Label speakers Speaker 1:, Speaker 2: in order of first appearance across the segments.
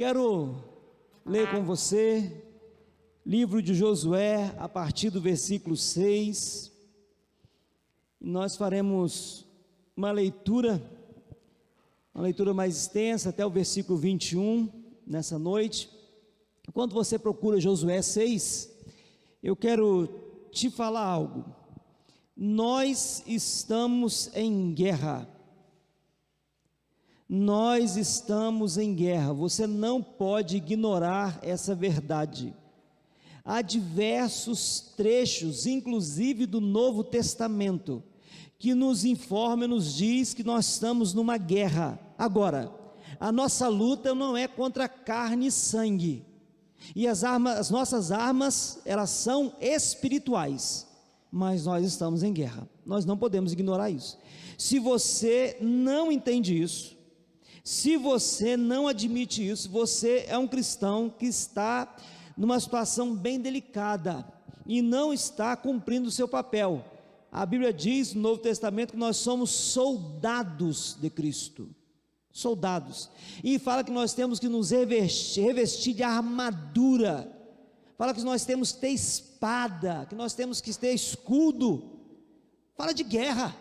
Speaker 1: Quero ler com você, livro de Josué, a partir do versículo 6, nós faremos uma leitura mais extensa, até o versículo 21, nessa noite. Enquanto você procura Josué 6, eu quero te falar algo. Nós estamos em guerra. Nós estamos em guerra, você não pode ignorar essa verdade. Há diversos trechos, inclusive do Novo Testamento, que nos informa e nos diz que nós estamos numa guerra. Agora, a nossa luta não é contra carne e sangue, e as nossas armas, elas são espirituais, mas nós estamos em guerra, nós não podemos ignorar isso. Se você não entende isso, se você não admite isso, você é um cristão que está numa situação bem delicada e não está cumprindo o seu papel. A Bíblia diz no Novo Testamento que nós somos soldados de Cristo, soldados, e fala que nós temos que nos revestir de armadura, fala que nós temos que ter espada, que nós temos que ter escudo, fala de guerra.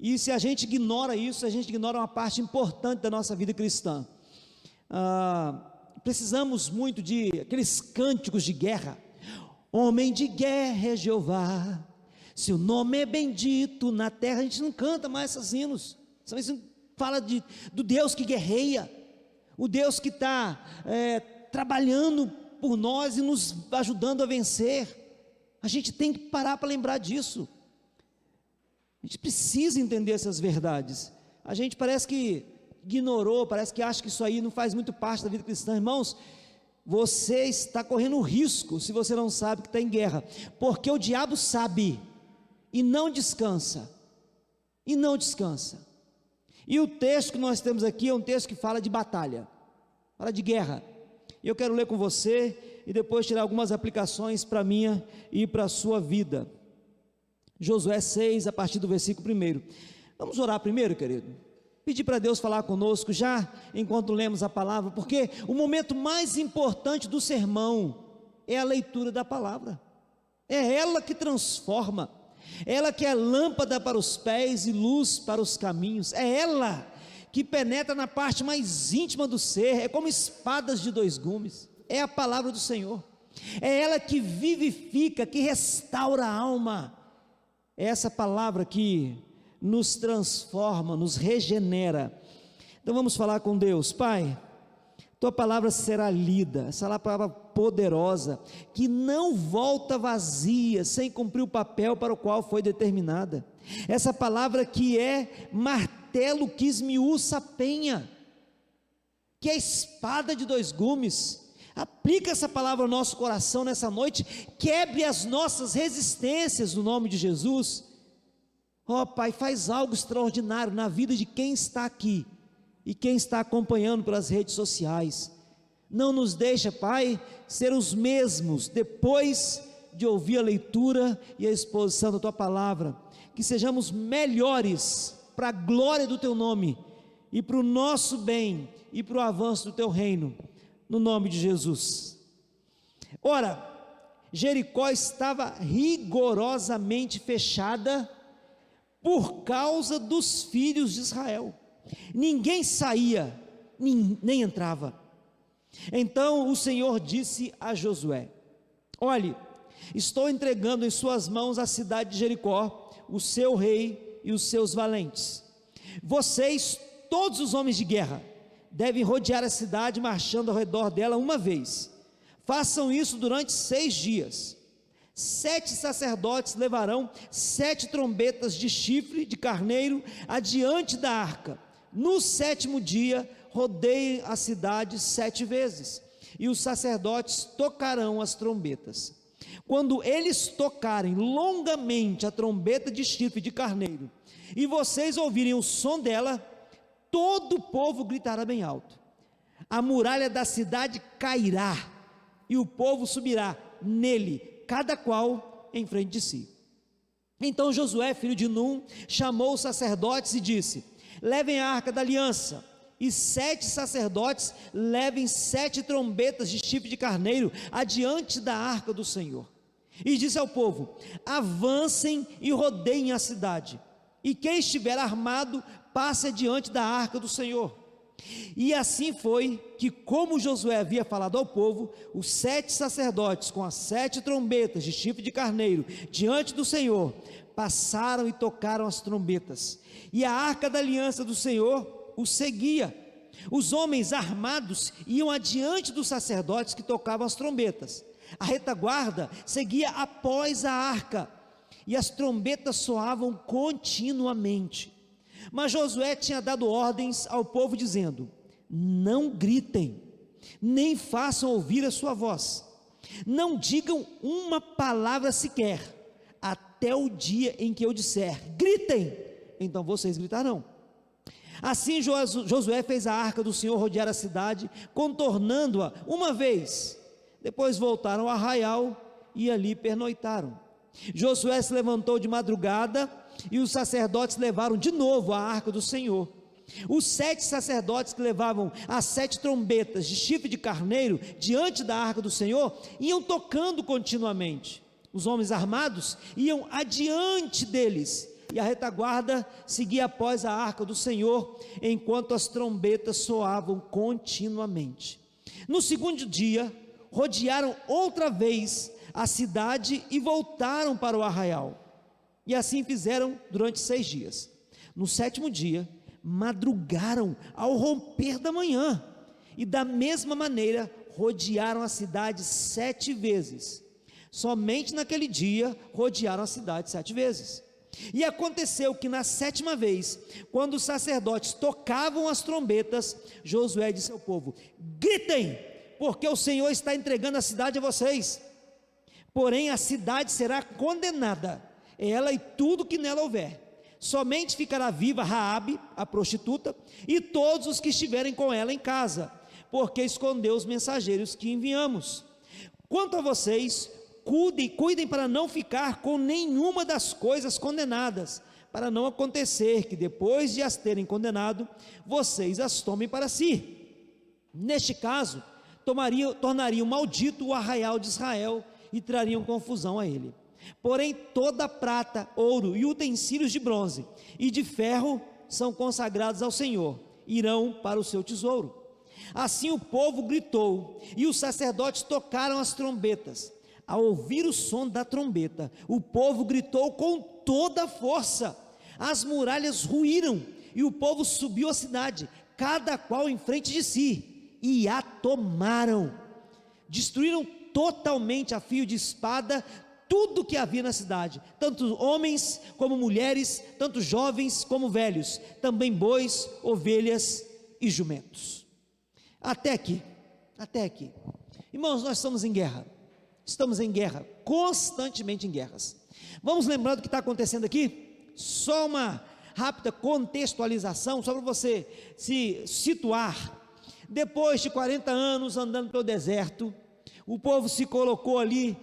Speaker 1: E se a gente ignora isso, a gente ignora uma parte importante da nossa vida cristã. Precisamos muito de aqueles cânticos de guerra. Homem de guerra é Jeová, seu nome é bendito na terra. A gente não canta mais esses hinos. Isso fala do Deus que guerreia, o Deus que está trabalhando por nós e nos ajudando a vencer. A gente tem que parar para lembrar disso. A gente precisa entender essas verdades. A gente parece que ignorou, parece que acha que isso aí não faz muito parte da vida cristã. Irmãos, você está correndo risco se você não sabe que está em guerra, porque o diabo sabe e não descansa, e o texto que nós temos aqui é um texto que fala de batalha, fala de guerra. E eu quero ler com você e depois tirar algumas aplicações para a minha e para a sua vida. Josué 6, a partir do versículo 1. Vamos orar primeiro, querido? Pedir para Deus falar conosco já enquanto lemos a palavra, porque o momento mais importante do sermão é a leitura da palavra. É ela que transforma, ela que é lâmpada para os pés e luz para os caminhos, é ela que penetra na parte mais íntima do ser, é como espadas de dois gumes, é a palavra do Senhor, é ela que vivifica, que restaura a alma. É essa palavra que nos transforma, nos regenera. Então vamos falar com Deus. Pai, tua palavra será lida, essa palavra poderosa, que não volta vazia, sem cumprir o papel para o qual foi determinada. Essa palavra que é martelo que esmiuça a penha, que é espada de dois gumes. Aplica essa palavra ao nosso coração nessa noite, quebre as nossas resistências no nome de Jesus. Ó Pai, faz algo extraordinário na vida de quem está aqui e quem está acompanhando pelas redes sociais. Não nos deixa, Pai, ser os mesmos depois de ouvir a leitura e a exposição da Tua palavra, que sejamos melhores para a glória do Teu nome e para o nosso bem e para o avanço do Teu reino. No nome de Jesus. Ora, Jericó estava rigorosamente fechada por causa dos filhos de Israel. Ninguém saía, nem entrava. Então o Senhor disse a Josué: olhe, estou entregando em suas mãos a cidade de Jericó, o seu rei e os seus valentes. Vocês, todos os homens de guerra, devem rodear a cidade marchando ao redor dela uma vez. Façam isso durante 6 dias. 7 sacerdotes levarão 7 trombetas de chifre de carneiro adiante da arca. No 7º dia, rodeiem a cidade 7 vezes, e os sacerdotes tocarão as trombetas. Quando eles tocarem longamente a trombeta de chifre de carneiro, e vocês ouvirem o som dela, todo o povo gritará bem alto. A muralha da cidade cairá, e o povo subirá nele, cada qual em frente de si. Então Josué, filho de Num, chamou os sacerdotes e disse: levem a arca da aliança, e 7 sacerdotes levem 7 trombetas de chifre de carneiro adiante da arca do Senhor. E disse ao povo: avancem e rodeiem a cidade, e quem estiver armado, passe adiante da arca do Senhor. E assim foi que, como Josué havia falado ao povo, os 7 sacerdotes com as 7 trombetas de chifre de carneiro diante do Senhor passaram e tocaram as trombetas, e a arca da aliança do Senhor os seguia. Os homens armados iam adiante dos sacerdotes que tocavam as trombetas. A retaguarda seguia após a arca, e as trombetas soavam continuamente. Mas Josué tinha dado ordens ao povo dizendo: não gritem, nem façam ouvir a sua voz, não digam uma palavra sequer, até o dia em que eu disser: gritem, então vocês gritarão. Assim Josué fez a arca do Senhor rodear a cidade, contornando-a uma vez. Depois voltaram ao arraial e ali pernoitaram. Josué se levantou de madrugada, e os sacerdotes levaram de novo a arca do Senhor. Os 7 sacerdotes que levavam as 7 trombetas de chifre de carneiro diante da arca do Senhor iam tocando continuamente. Os homens armados iam adiante deles, e a retaguarda seguia após a arca do Senhor, enquanto as trombetas soavam continuamente. No segundo dia, rodearam outra vez a cidade e voltaram para o arraial. E assim fizeram durante 6 dias. No 7º dia, madrugaram ao romper da manhã, e da mesma maneira rodearam a cidade 7 vezes. Somente naquele dia rodearam a cidade 7 vezes. E aconteceu que na 7ª vez, quando os sacerdotes tocavam as trombetas, Josué disse ao povo: gritem, porque o Senhor está entregando a cidade a vocês. Porém a cidade será condenada, ela e tudo que nela houver. Somente ficará viva Raabe, a prostituta, e todos os que estiverem com ela em casa, porque escondeu os mensageiros que enviamos. Quanto a vocês, cuidem para não ficar com nenhuma das coisas condenadas, para não acontecer que depois de as terem condenado, vocês as tomem para si. Neste caso, tornariam maldito o arraial de Israel e trariam confusão a ele. Porém toda a prata, ouro e utensílios de bronze e de ferro são consagrados ao Senhor, irão para o seu tesouro. Assim o povo gritou, e os sacerdotes tocaram as trombetas. Ao ouvir o som da trombeta, o povo gritou com toda a força. As muralhas ruíram, e o povo subiu à cidade, cada qual em frente de si, e a tomaram. Destruíram totalmente a fio de espada tudo que havia na cidade, tanto homens como mulheres, tanto jovens como velhos, também bois, ovelhas e jumentos. Até aqui. Irmãos, nós estamos em guerra, constantemente em guerras. Vamos lembrar do que está acontecendo aqui? Só uma rápida contextualização, só para você se situar. Depois de 40 anos andando pelo deserto, o povo se colocou ali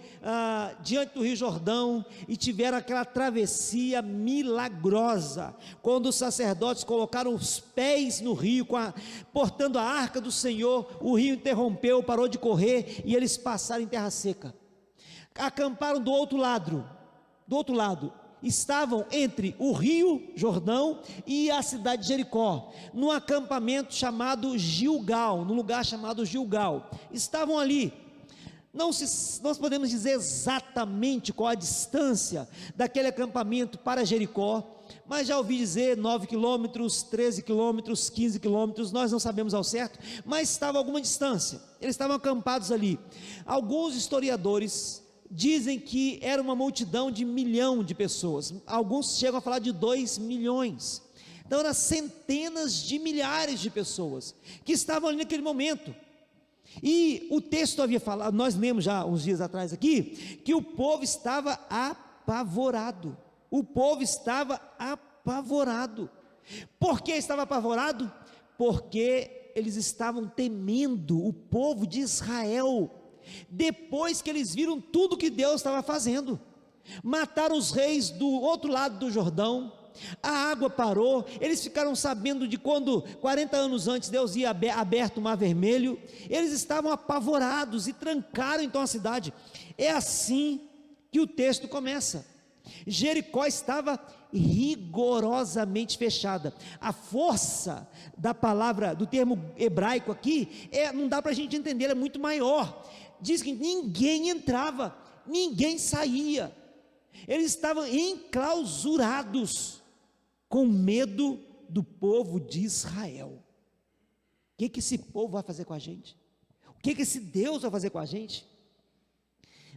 Speaker 1: diante do Rio Jordão e tiveram aquela travessia milagrosa, quando os sacerdotes colocaram os pés no rio, portando a arca do Senhor. O rio interrompeu, parou de correr, e eles passaram em terra seca. Acamparam do outro lado, estavam entre o rio Jordão e a cidade de Jericó, num acampamento chamado Gilgal, num lugar chamado Gilgal. Estavam ali. Nós podemos dizer exatamente qual a distância daquele acampamento para Jericó, mas já ouvi dizer 9 quilômetros, 13 quilômetros, 15 quilômetros, nós não sabemos ao certo, mas estava a alguma distância. Eles estavam acampados ali. Alguns historiadores dizem que era uma multidão de 1 milhão de pessoas, alguns chegam a falar de 2 milhões, então eram centenas de milhares de pessoas que estavam ali naquele momento. E o texto havia falado, nós lemos já uns dias atrás aqui, que o povo estava apavorado. Por que estava apavorado? Porque eles estavam temendo o povo de Israel, depois que eles viram tudo que Deus estava fazendo. Mataram os reis do outro lado do Jordão, a água parou, eles ficaram sabendo de quando, 40 anos antes, Deus ia aberto o Mar Vermelho, eles estavam apavorados e trancaram então a cidade. É assim que o texto começa. Jericó estava rigorosamente fechada. A força da palavra, do termo hebraico aqui, não dá para a gente entender, é muito maior. Diz que ninguém entrava, ninguém saía, eles estavam enclausurados, com medo do povo de Israel. O que esse povo vai fazer com a gente? O que esse Deus vai fazer com a gente?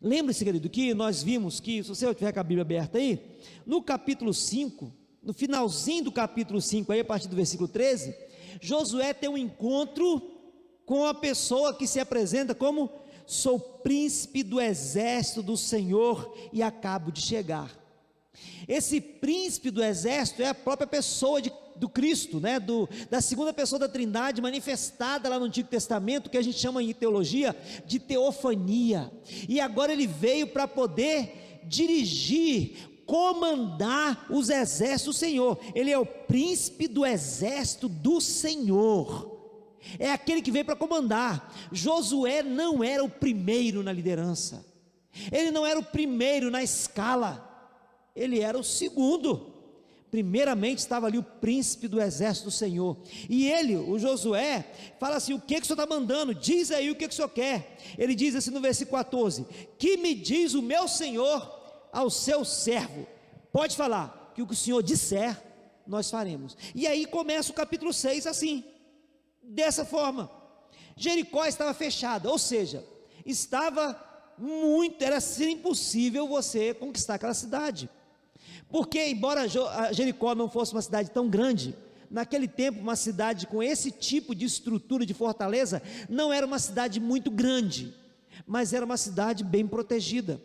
Speaker 1: Lembre-se, querido, que nós vimos que, se você tiver com a Bíblia aberta aí, no capítulo 5, no finalzinho do capítulo 5, aí, a partir do versículo 13, Josué tem um encontro com a pessoa que se apresenta como: sou príncipe do exército do Senhor e acabo de chegar. Esse príncipe do exército é a própria pessoa do Cristo, né? Da segunda pessoa da Trindade, manifestada lá no Antigo Testamento, que a gente chama em teologia de teofania, e agora ele veio para poder dirigir, comandar os exércitos do Senhor. Ele é o príncipe do exército do Senhor, é aquele que veio para comandar. Josué não era o primeiro na liderança, ele não era o primeiro na escala, ele era o segundo. Primeiramente estava ali o príncipe do exército do Senhor, e ele, o Josué, fala assim: o que o senhor está mandando? Diz aí o que o senhor quer. Ele diz assim no versículo 14: que me diz o meu senhor ao seu servo? Pode falar, que o que o senhor disser, nós faremos. E aí começa o capítulo 6 assim, dessa forma. Jericó estava fechada, ou seja, era impossível você conquistar aquela cidade, porque embora Jericó não fosse uma cidade tão grande, naquele tempo uma cidade com esse tipo de estrutura de fortaleza, não era uma cidade muito grande, mas era uma cidade bem protegida.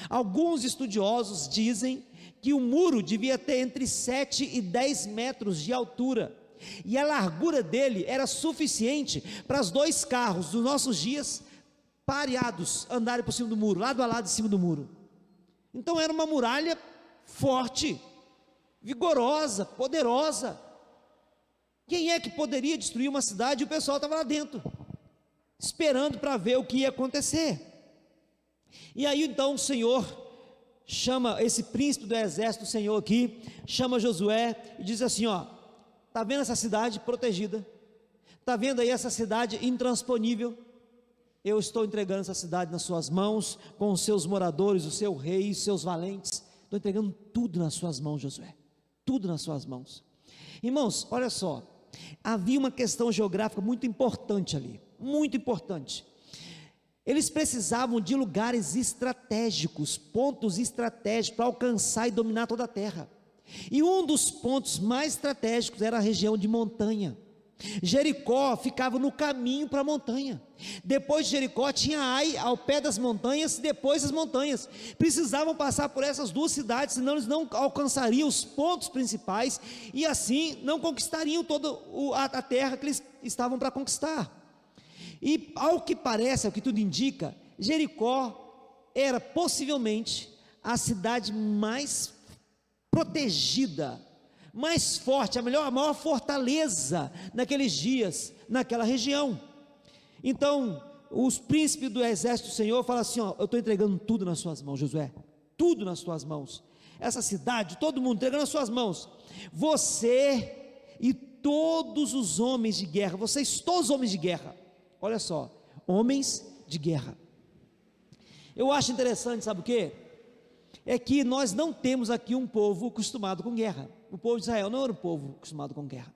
Speaker 1: Alguns estudiosos dizem que o muro devia ter entre 7 e 10 metros de altura, e a largura dele era suficiente para os 2 carros dos nossos dias, pareados, andarem por cima do muro, lado a lado em cima do muro. Então era uma muralha forte, vigorosa, poderosa. Quem é que poderia destruir uma cidade? E o pessoal estava lá dentro, esperando para ver o que ia acontecer. E aí então o Senhor chama esse príncipe do exército do Senhor aqui, chama Josué e diz assim: ó, está vendo essa cidade protegida? Está vendo aí essa cidade intransponível? Eu estou entregando essa cidade nas suas mãos, com os seus moradores, o seu rei, os seus valentes. Estou entregando tudo nas suas mãos, Josué, tudo nas suas mãos. Irmãos, olha só, havia uma questão geográfica muito importante ali, muito importante. Eles precisavam de lugares estratégicos, pontos estratégicos para alcançar e dominar toda a terra. E um dos pontos mais estratégicos era a região de montanha. Jericó ficava no caminho para a montanha. Depois de Jericó tinha Ai ao pé das montanhas, e depois as montanhas. Precisavam passar por essas 2 cidades, senão eles não alcançariam os pontos principais, e assim não conquistariam toda a terra que eles estavam para conquistar. E ao que parece, ao que tudo indica, Jericó era possivelmente a cidade mais protegida, mais forte, a maior fortaleza naqueles dias, naquela região. Então, os príncipes do exército do Senhor falam assim: ó, eu estou entregando tudo nas suas mãos, Josué, tudo nas tuas mãos, essa cidade, todo mundo entregando nas suas mãos, você e todos os homens de guerra, vocês todos homens de guerra, olha só, homens de guerra. Eu acho interessante, sabe o que? É que nós não temos aqui um povo acostumado com guerra. O povo de Israel não era um povo acostumado com guerra.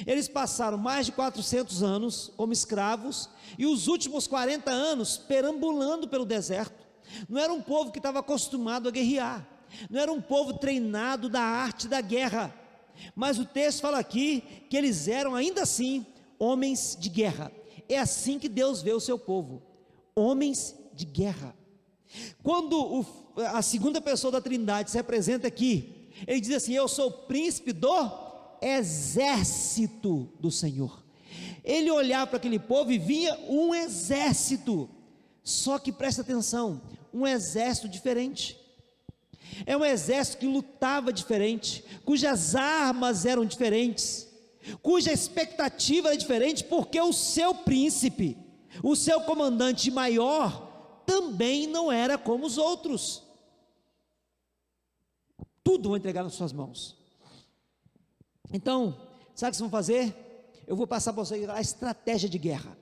Speaker 1: Eles passaram mais de 400 anos como escravos, e os últimos 40 anos perambulando pelo deserto. Não era um povo que estava acostumado a guerrear, não era um povo treinado da arte da guerra, mas o texto fala aqui que eles eram ainda assim homens de guerra. É assim que Deus vê o seu povo, homens de guerra. Quando a segunda pessoa da Trindade se apresenta aqui, ele diz assim: eu sou o príncipe do exército do Senhor. Ele olhava para aquele povo e via um exército, só que presta atenção, um exército diferente. É um exército que lutava diferente, cujas armas eram diferentes, cuja expectativa era diferente, porque o seu príncipe, o seu comandante maior, também não era como os outros. Tudo vão entregar nas suas mãos. Então, sabe o que vocês vão fazer? Eu vou passar para vocês a estratégia de guerra.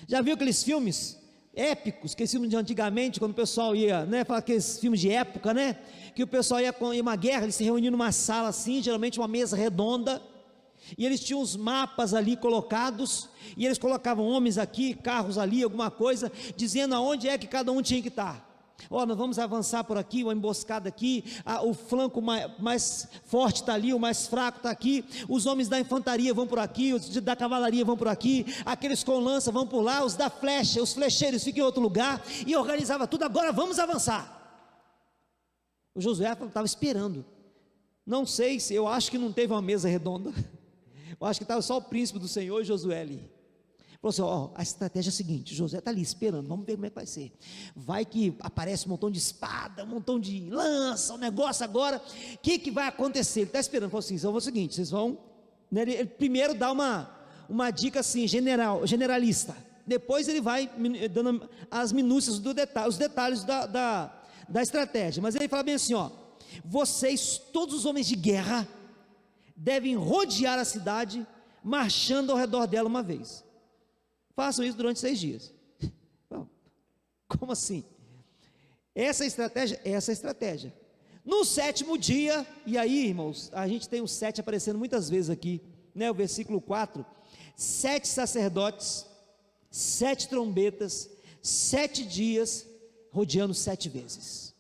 Speaker 1: Já viu aqueles filmes épicos, aqueles filmes de antigamente, quando o pessoal ia, falar aqueles filmes de época, que o pessoal ia em uma guerra, eles se reuniam numa sala assim, geralmente uma mesa redonda, e eles tinham os mapas ali colocados, e eles colocavam homens aqui, carros ali, alguma coisa, dizendo aonde é que cada um tinha que estar. Nós vamos avançar por aqui, uma emboscada aqui, o flanco mais forte está ali, o mais fraco está aqui, os homens da infantaria vão por aqui, os da cavalaria vão por aqui, aqueles com lança vão por lá, os da flecha, os flecheiros ficam em outro lugar, e organizava tudo. Agora vamos avançar. O Josué estava esperando, não sei se, eu acho que não teve uma mesa redonda, eu acho que estava só o príncipe do Senhor e Josué ali. Falou assim, a estratégia é a seguinte, José está ali esperando, vamos ver como é que vai ser. Vai que aparece um montão de espada, um montão de lança, um negócio agora, o que vai acontecer? Ele está esperando. Falou assim, então é o seguinte, vocês vão, ele primeiro dá uma dica assim, generalista, depois ele vai dando as minúcias os detalhes da estratégia, mas ele fala bem assim, vocês, todos os homens de guerra, devem rodear a cidade, marchando ao redor dela uma vez. Façam isso durante 6 dias. Como assim? Essa é a estratégia. No 7º dia, e aí, irmãos, a gente tem o 7 aparecendo muitas vezes aqui, o versículo 4, 7 sacerdotes, 7 trombetas, 7 dias, rodeando 7 vezes.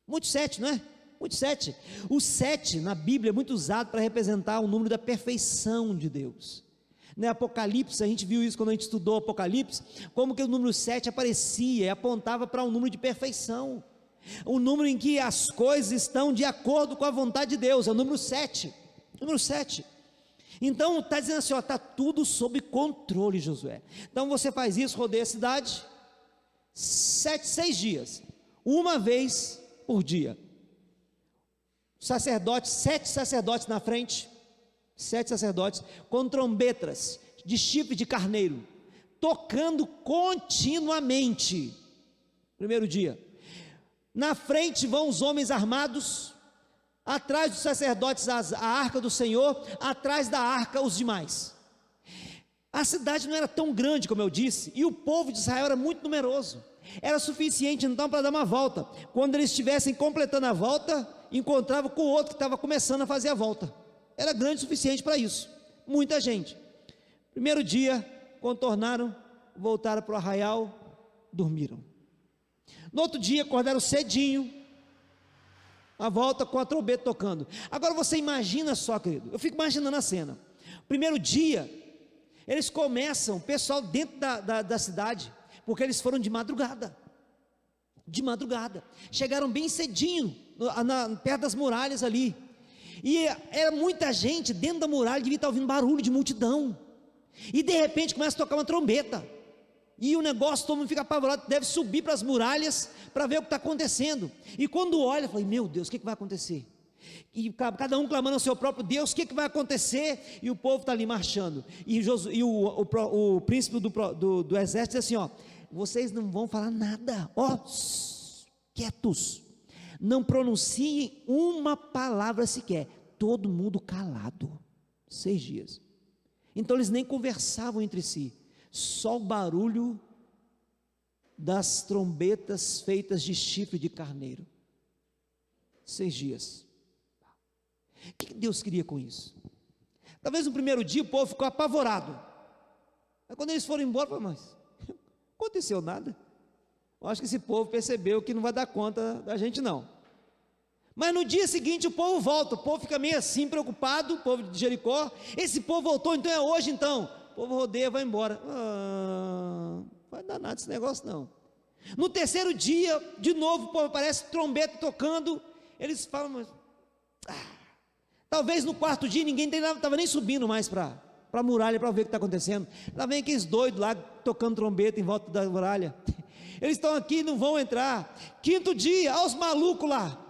Speaker 1: Muito 7, não é? Muito 7. O 7 na Bíblia é muito usado para representar o número da perfeição de Deus. Apocalipse, a gente viu isso quando a gente estudou Apocalipse, como que o número 7 aparecia e apontava para um número de perfeição, o número em que as coisas estão de acordo com a vontade de Deus, é o número 7, então está dizendo assim, está tudo sob controle, Josué. Então você faz isso, rodeia a cidade, 6 dias, uma vez por dia, 7 sacerdotes na frente, 7 sacerdotes com trombetas de chifre de carneiro, tocando continuamente. Primeiro dia, na frente vão os homens armados, atrás dos sacerdotes a arca do Senhor, atrás da arca os demais. A cidade não era tão grande como eu disse, e o povo de Israel era muito numeroso, era suficiente então para dar uma volta. Quando eles estivessem completando a volta, encontravam com o outro que estava começando a fazer a volta. Era grande o suficiente para isso, muita gente. Primeiro dia, contornaram, voltaram para o arraial, dormiram. No outro dia, acordaram cedinho, a volta com a trombeta tocando. Agora você imagina só, querido, eu fico imaginando a cena. Primeiro dia, eles começam, o pessoal dentro da cidade, porque eles foram de madrugada, chegaram bem cedinho, perto das muralhas ali, e era muita gente dentro da muralha, devia estar ouvindo barulho de multidão, e de repente começa a tocar uma trombeta, e o negócio, todo mundo fica apavorado, deve subir para as muralhas, para ver o que está acontecendo, e quando olha, fala, meu Deus, o que vai acontecer? E cada um clamando ao seu próprio Deus, o que vai acontecer? E o povo está ali marchando, e o príncipe do exército diz assim, vocês não vão falar nada, quietos, não pronunciem uma palavra sequer, todo mundo calado, 6 dias, então eles nem conversavam entre si, só o barulho das trombetas feitas de chifre de carneiro, 6 dias, o que Deus queria com isso? Talvez no primeiro dia o povo ficou apavorado, mas quando eles foram embora, mas não aconteceu nada, eu acho que esse povo percebeu que não vai dar conta da gente não, mas no dia seguinte o povo volta, o povo fica meio assim preocupado, o povo de Jericó, esse povo voltou, então é hoje então, o povo rodeia, vai embora, não vai dar nada esse negócio não. No terceiro dia, de novo o povo aparece, trombeta tocando, eles falam, mas, talvez no quarto dia ninguém estava nem subindo mais para a muralha para ver o que está acontecendo, lá vem aqueles doidos lá tocando trombeta em volta da muralha, eles estão aqui e não vão entrar. Quinto dia, olha os malucos lá.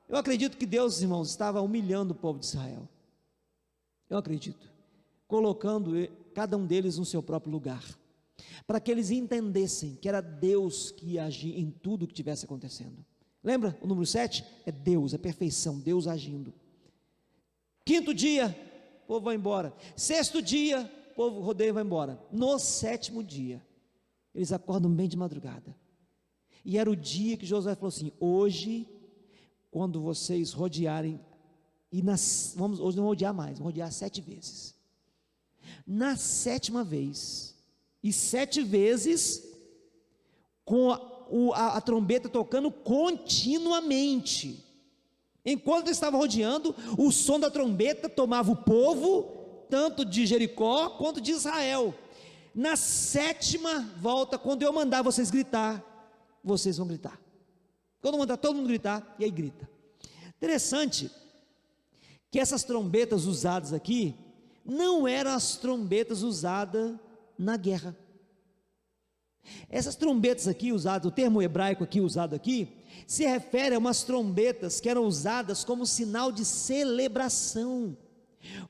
Speaker 1: Eu acredito que Deus, irmãos, estava humilhando o povo de Israel. Eu acredito, colocando cada um deles no seu próprio lugar, para que eles entendessem que era Deus que ia agir em tudo que estivesse acontecendo. Lembra? O número 7 é Deus, é perfeição, Deus agindo. Quinto dia, o povo vai embora. Sexto dia, o povo rodeia e vai embora. No sétimo dia, eles acordam bem de madrugada. E era o dia que Josué falou assim: hoje, quando vocês rodearem, hoje não vamos rodear mais, vamos rodear 7 vezes. Na sétima vez, e 7 vezes, com a trombeta tocando continuamente. Enquanto eles estavam rodeando, o som da trombeta tomava o povo, tanto de Jericó quanto de Israel. Na sétima volta, quando eu mandar vocês gritar, vocês vão gritar. Quando eu mandar todo mundo gritar, e aí grita. Interessante que essas trombetas usadas aqui não eram as trombetas usadas na guerra. Essas trombetas aqui usadas, o termo hebraico aqui usado aqui, se refere a umas trombetas que eram usadas como sinal de celebração,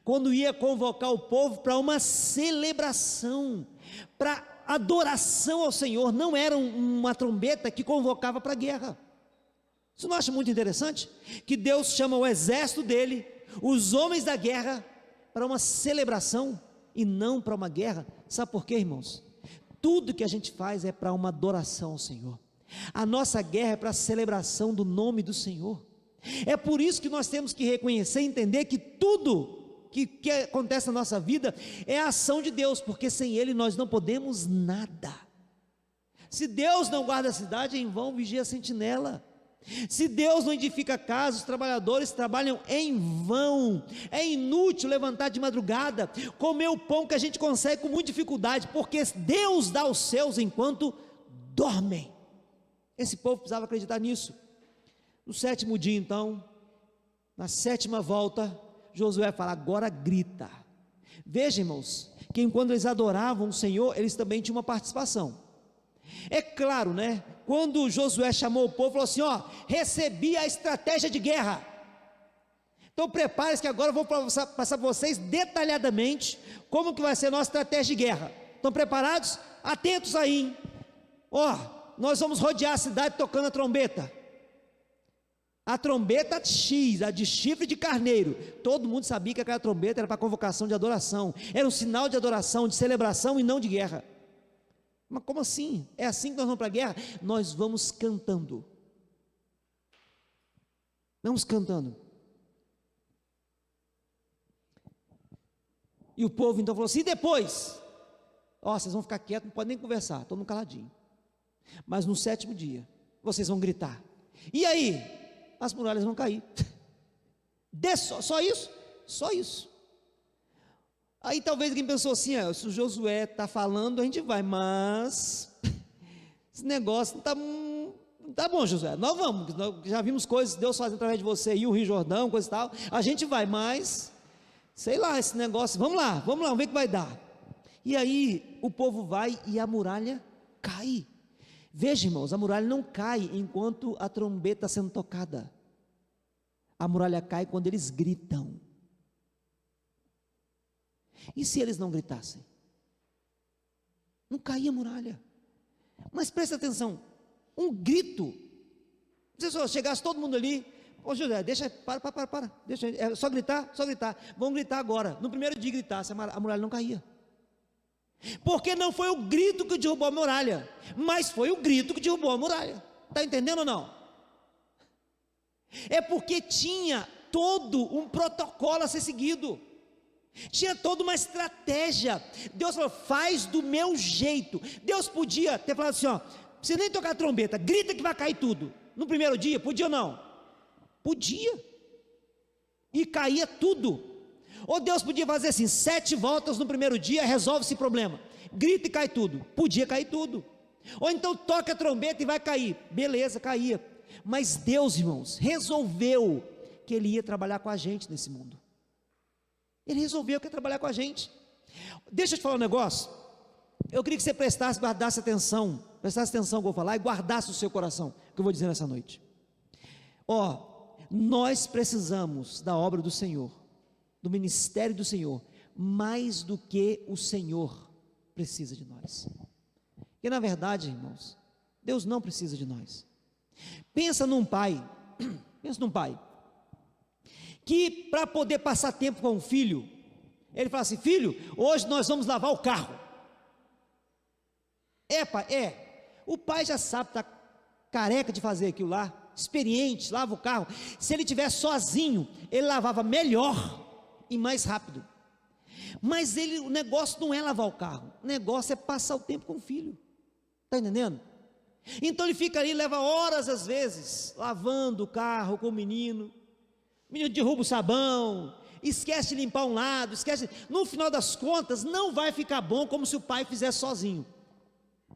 Speaker 1: quando ia convocar o povo para uma celebração, para adoração ao Senhor. Não era uma trombeta que convocava para a guerra. Você não acha muito interessante? Que Deus chama o exército dele, os homens da guerra, para uma celebração e não para uma guerra. Sabe por quê, irmãos? Tudo que a gente faz é para uma adoração ao Senhor. A nossa guerra é para a celebração do nome do Senhor. É por isso que nós temos que reconhecer e entender que tudo que acontece na nossa vida é a ação de Deus, porque sem Ele nós não podemos nada. Se Deus não guarda a cidade, em vão vigia a sentinela. Se Deus não edifica a casa, os trabalhadores trabalham em vão. É inútil levantar de madrugada, comer o pão que a gente consegue com muita dificuldade, porque Deus dá aos seus enquanto dormem. Esse povo precisava acreditar nisso. No sétimo dia, então, na sétima volta, Josué fala: agora grita. Veja, irmãos, que enquanto eles adoravam o Senhor, eles também tinham uma participação. É claro, né? Quando Josué chamou o povo, falou assim: ó, recebi a estratégia de guerra. Então prepare-se que agora eu vou passar para vocês detalhadamente como que vai ser a nossa estratégia de guerra. Estão preparados? Atentos aí, hein? Ó, nós vamos rodear a cidade tocando a trombeta. A trombeta X, a de chifre de carneiro. Todo mundo sabia que aquela trombeta era para convocação de adoração. Era um sinal de adoração, de celebração e não de guerra. Mas como assim? É assim que nós vamos para a guerra? Nós vamos cantando. Vamos cantando. E o povo então falou assim: e depois? Ó, vocês vão ficar quietos, não podem nem conversar, todo mundo caladinho. Mas no sétimo dia, vocês vão gritar. E aí? As muralhas vão cair. Só isso? Só isso. Aí talvez alguém pensou assim: se o Josué está falando, a gente vai, mas esse negócio não está bom, Josué, nós vamos, nós já vimos coisas, Deus fazendo através de você, e o Rio Jordão, coisa e tal, a gente vai, mas, sei lá, esse negócio, vamos lá, vamos ver o que vai dar. E aí o povo vai e a muralha cai. Veja, irmãos, a muralha não cai enquanto a trombeta está sendo tocada, a muralha cai quando eles gritam. E se eles não gritassem? Não caía a muralha. Mas presta atenção, um grito, se só chegasse todo mundo ali: ô José, deixa, para, deixa, é só gritar, vamos gritar agora. No primeiro dia gritasse, a muralha não caía. Porque não foi o grito que derrubou a muralha, mas foi o grito que derrubou a muralha. Está entendendo ou não? É porque tinha todo um protocolo a ser seguido. Tinha toda uma estratégia. Deus falou: faz do meu jeito. Deus podia ter falado assim: ó, não precisa nem tocar a trombeta, grita que vai cair tudo. No primeiro dia, podia ou não? Podia. E caía tudo. Ou Deus podia fazer assim: 7 voltas no primeiro dia, resolve esse problema. Grita e cai tudo. Podia cair tudo. Ou então toca a trombeta e vai cair. Beleza, caía. Mas Deus, irmãos, resolveu que Ele ia trabalhar com a gente nesse mundo. Ele resolveu que ia trabalhar com a gente. Deixa eu te falar um negócio. Eu queria que você prestasse, guardasse atenção prestasse atenção no que eu vou falar e guardasse o seu coração, o que eu vou dizer nessa noite. Nós precisamos da obra do Senhor, do ministério do Senhor, mais do que o Senhor precisa de nós. Porque na verdade, irmãos, Deus não precisa de nós. Pensa num pai que para poder passar tempo com o filho, ele fala assim: filho, hoje nós vamos lavar o carro. Pai, o pai já sabe, está careca de fazer aquilo lá, experiente, lava o carro. Se ele tivesse sozinho, ele lavava melhor e mais rápido. Mas o negócio não é lavar o carro, o negócio é passar o tempo com o filho. Está entendendo? Então ele fica ali, leva horas às vezes, lavando o carro com o menino derruba o sabão, esquece de limpar um lado, no final das contas, não vai ficar bom como se o pai fizesse sozinho.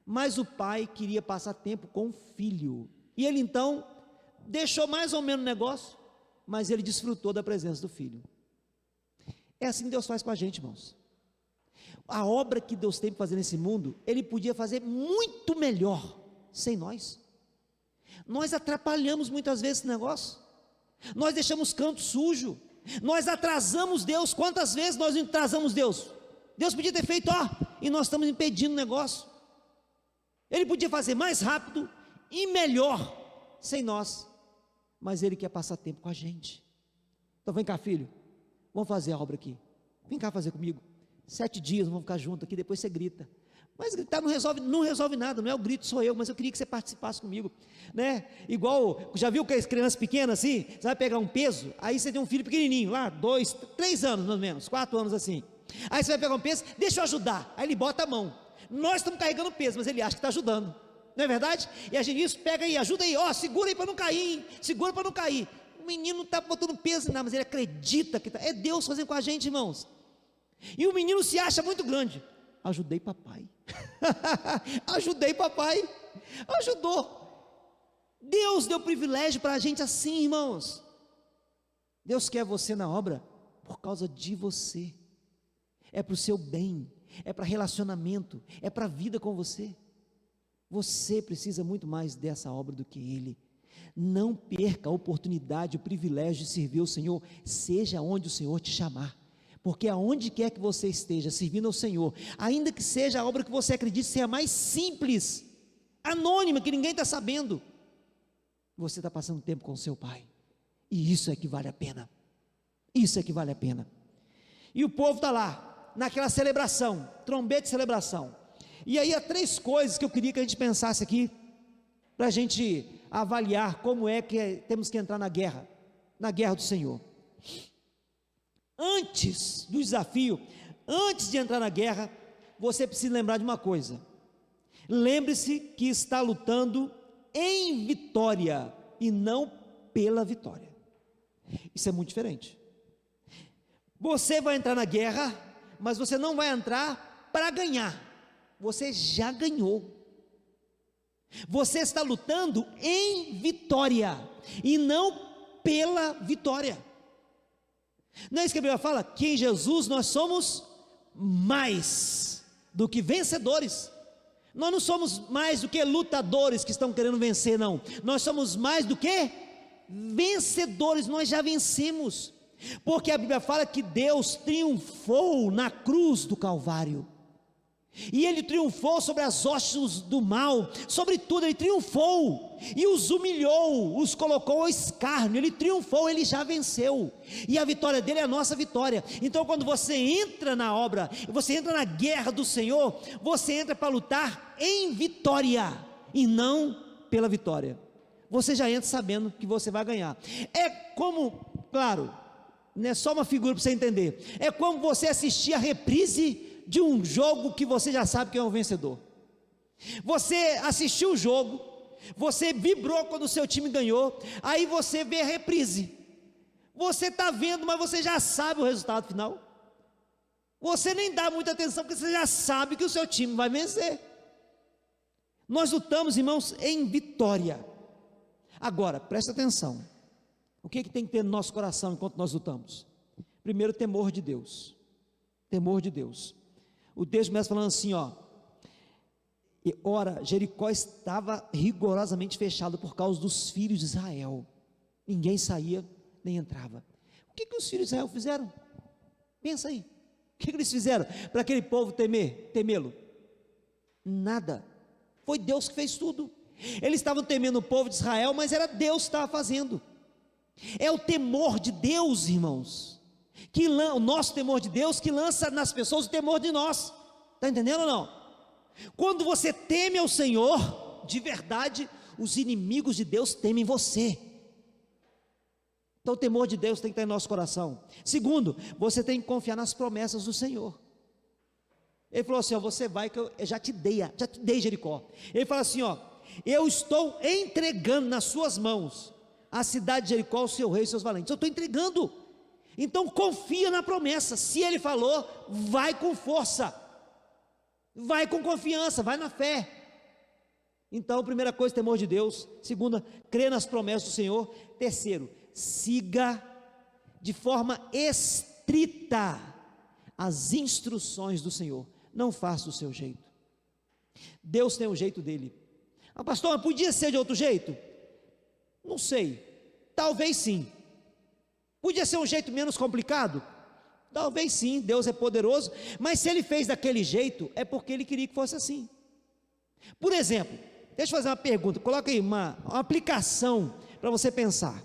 Speaker 1: Mas o pai queria passar tempo com o filho, e ele então, deixou mais ou menos o negócio, mas ele desfrutou da presença do filho. É assim que Deus faz com a gente, irmãos. A obra que Deus tem para fazer nesse mundo, Ele podia fazer muito melhor, sem nós. Nós atrapalhamos muitas vezes esse negócio, nós deixamos canto sujo, nós atrasamos Deus. Quantas vezes nós atrasamos Deus? Deus podia ter feito, e nós estamos impedindo o negócio. Ele podia fazer mais rápido e melhor, sem nós, mas Ele quer passar tempo com a gente. Então vem cá, filho, vamos fazer a obra aqui, vem cá fazer comigo, 7 dias, vamos ficar juntos aqui, depois você grita. Mas gritar não resolve nada, não é o grito, sou eu, mas eu queria que você participasse comigo, né? Igual, já viu que as crianças pequenas assim, você vai pegar um peso, aí você tem um filho pequenininho, lá, 2, 3 anos, mais ou menos, 4 anos assim, aí você vai pegar um peso, deixa eu ajudar, aí ele bota a mão, nós estamos carregando o peso, mas ele acha que está ajudando, não é verdade? E a gente pega aí, ajuda aí, segura aí para não cair, hein? Segura para não cair. O menino não está botando peso em nada, mas ele acredita que é Deus fazendo com a gente, irmãos. E o menino se acha muito grande. Ajudei papai. Ajudei papai. Ajudou. Deus deu privilégio para a gente assim, irmãos. Deus quer você na obra por causa de você. É para o seu bem, é para relacionamento, é para a vida com você. Você precisa muito mais dessa obra do que Ele. Não perca a oportunidade, o privilégio de servir o Senhor, seja onde o Senhor te chamar. Porque aonde quer que você esteja servindo ao Senhor, ainda que seja a obra que você acredite ser a mais simples, anônima, que ninguém está sabendo, você está passando tempo com o seu Pai, e isso é que vale a pena. Isso é que vale a pena. E o povo está lá, naquela celebração, trombete de celebração. E aí há 3 coisas que eu queria que a gente pensasse aqui, para a gente avaliar como é que temos que entrar na guerra do Senhor. Antes do desafio, antes de entrar na guerra, você precisa lembrar de uma coisa. Lembre-se que está lutando em vitória e não pela vitória. Isso é muito diferente. Você vai entrar na guerra, mas você não vai entrar para ganhar. Você já ganhou. Você está lutando em vitória e não pela vitória. Não é isso que a Bíblia fala? Que em Jesus nós somos mais do que vencedores. Nós não somos mais do que lutadores que estão querendo vencer, não. Nós somos mais do que vencedores, nós já vencemos. Porque a Bíblia fala que Deus triunfou na cruz do Calvário. E Ele triunfou sobre as hostes do mal, sobre tudo Ele triunfou, e os humilhou, os colocou ao escárnio. Ele triunfou, Ele já venceu, e a vitória dele é a nossa vitória. Então quando você entra na obra, você entra na guerra do Senhor, você entra para lutar em vitória, e não pela vitória. Você já entra sabendo que você vai ganhar. É como, claro, não é só uma figura para você entender, é como você assistir a reprise de um jogo que você já sabe que é um vencedor. Você assistiu o jogo, você vibrou quando o seu time ganhou, aí você vê a reprise, você está vendo, mas você já sabe o resultado final, você nem dá muita atenção, porque você já sabe que o seu time vai vencer. Nós lutamos, irmãos, em vitória. Agora, presta atenção, o que tem que ter no nosso coração enquanto nós lutamos? Primeiro, temor de Deus. Temor de Deus. O texto começa falando assim, E ora, Jericó estava rigorosamente fechado por causa dos filhos de Israel. Ninguém saía nem entrava. O que os filhos de Israel fizeram? Pensa aí. O que eles fizeram para aquele povo temê-lo? Nada. Foi Deus que fez tudo. Eles estavam temendo o povo de Israel, mas era Deus que estava fazendo. É o temor de Deus, irmãos, o nosso temor de Deus, que lança nas pessoas o temor de nós. Está entendendo ou não? Quando você teme ao Senhor, de verdade, os inimigos de Deus temem você. Então o temor de Deus tem que estar em nosso coração. Segundo, você tem que confiar nas promessas do Senhor. Ele falou assim, ó, você vai que eu já te dei Jericó. Ele fala assim, ó, eu estou entregando nas suas mãos a cidade de Jericó, o seu rei e seus valentes. Eu estou entregando. Então confia na promessa. Se ele falou, vai com força, vai com confiança, vai na fé. Então, primeira coisa, temor de Deus. Segunda, crê nas promessas do Senhor. Terceiro, siga de forma estrita as instruções do Senhor. Não faça do seu jeito. Deus tem o jeito dele. Ah, pastor, mas podia ser de outro jeito? Não sei, talvez sim. Podia ser um jeito menos complicado? Talvez sim, Deus é poderoso, mas se ele fez daquele jeito, é porque ele queria que fosse assim. Por exemplo, deixa eu fazer uma pergunta, coloca aí uma aplicação para você pensar.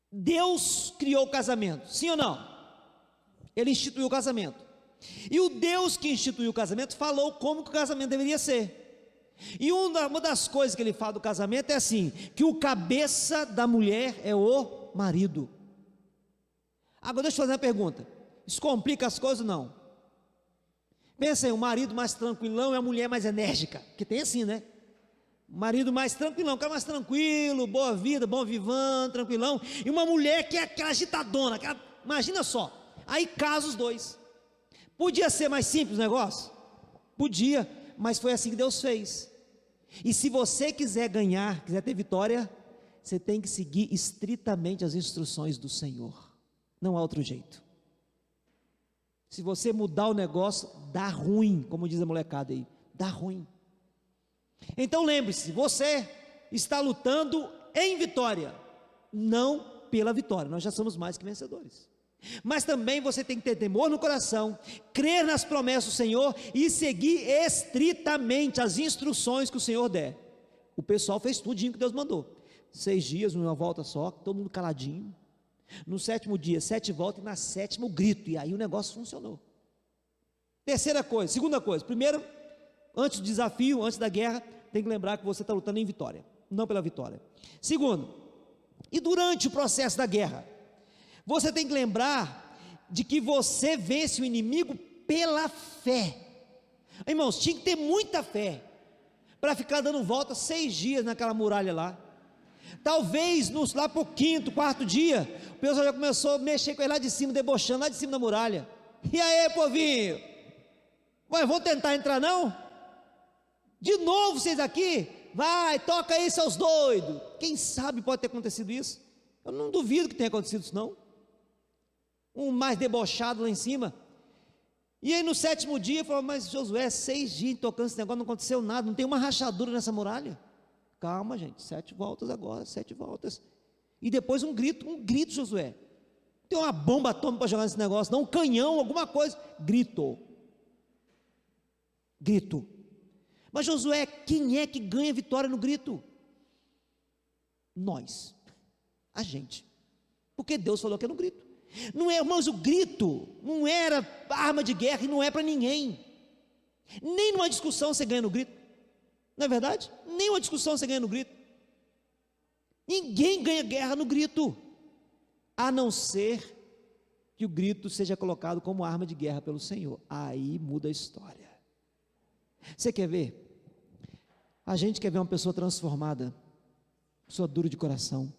Speaker 1: Deus criou o casamento, sim ou não? Ele instituiu o casamento. E o Deus que instituiu o casamento falou como que o casamento deveria ser. E uma das coisas que ele fala do casamento é assim, que o cabeça da mulher é o marido. Agora deixa eu fazer uma pergunta, isso complica as coisas ou não? Pensa aí, o marido mais tranquilão e a mulher mais enérgica, que tem assim, né? O marido mais tranquilão, o cara mais tranquilo, boa vida, bom vivão, tranquilão, e uma mulher que é aquela agitadona, imagina só, aí casa os dois. Podia ser mais simples o negócio? Podia, mas foi assim que Deus fez. E se você quiser ganhar, quiser ter vitória, você tem que seguir estritamente as instruções do Senhor. Não há outro jeito. Se você mudar o negócio, dá ruim, como diz a molecada aí, dá ruim. Então lembre-se, você está lutando em vitória, não pela vitória. Nós já somos mais que vencedores. Mas também você tem que ter temor no coração, crer nas promessas do Senhor e seguir estritamente as instruções que o Senhor der. O pessoal fez tudinho que Deus mandou. 6 dias, uma volta só, todo mundo caladinho. No 7º dia, 7 voltas e na 7ª o grito, e aí o negócio funcionou. Segunda coisa, primeiro, antes do desafio, antes da guerra, tem que lembrar que você está lutando em vitória, não pela vitória. Segundo, e durante o processo da guerra, você tem que lembrar de que você vence o inimigo pela fé. Irmãos, tinha que ter muita fé para ficar dando volta 6 dias naquela muralha lá. Talvez lá para o 5º, 4º dia, o pessoal já começou a mexer com ele lá de cima, debochando lá de cima da muralha. E aí, povinho? Ué, vão tentar entrar não? De novo vocês aqui? Vai, toca aí seus doidos. Quem sabe pode ter acontecido isso? Eu não duvido que tenha acontecido isso não. Um mais debochado lá em cima. E aí no 7º dia, falou, mas Josué, 6 dias tocando esse negócio, não aconteceu nada, não tem uma rachadura nessa muralha. Calma gente, 7 voltas agora, 7 voltas. E depois um grito, Josué. Tem uma bomba atômica para jogar nesse negócio, não, um canhão, alguma coisa. Grito. Mas Josué, quem é que ganha vitória no grito? Nós, a gente. Porque Deus falou que é no grito. Não é, irmãos, o grito não era arma de guerra e não é para ninguém. Nem numa discussão você ganha no grito. Não é verdade? Nem uma discussão você ganha no grito. Ninguém ganha guerra no grito, a não ser que o grito seja colocado como arma de guerra pelo Senhor. Aí muda a história. Você quer ver? A gente quer ver uma pessoa transformada, pessoa dura de coração.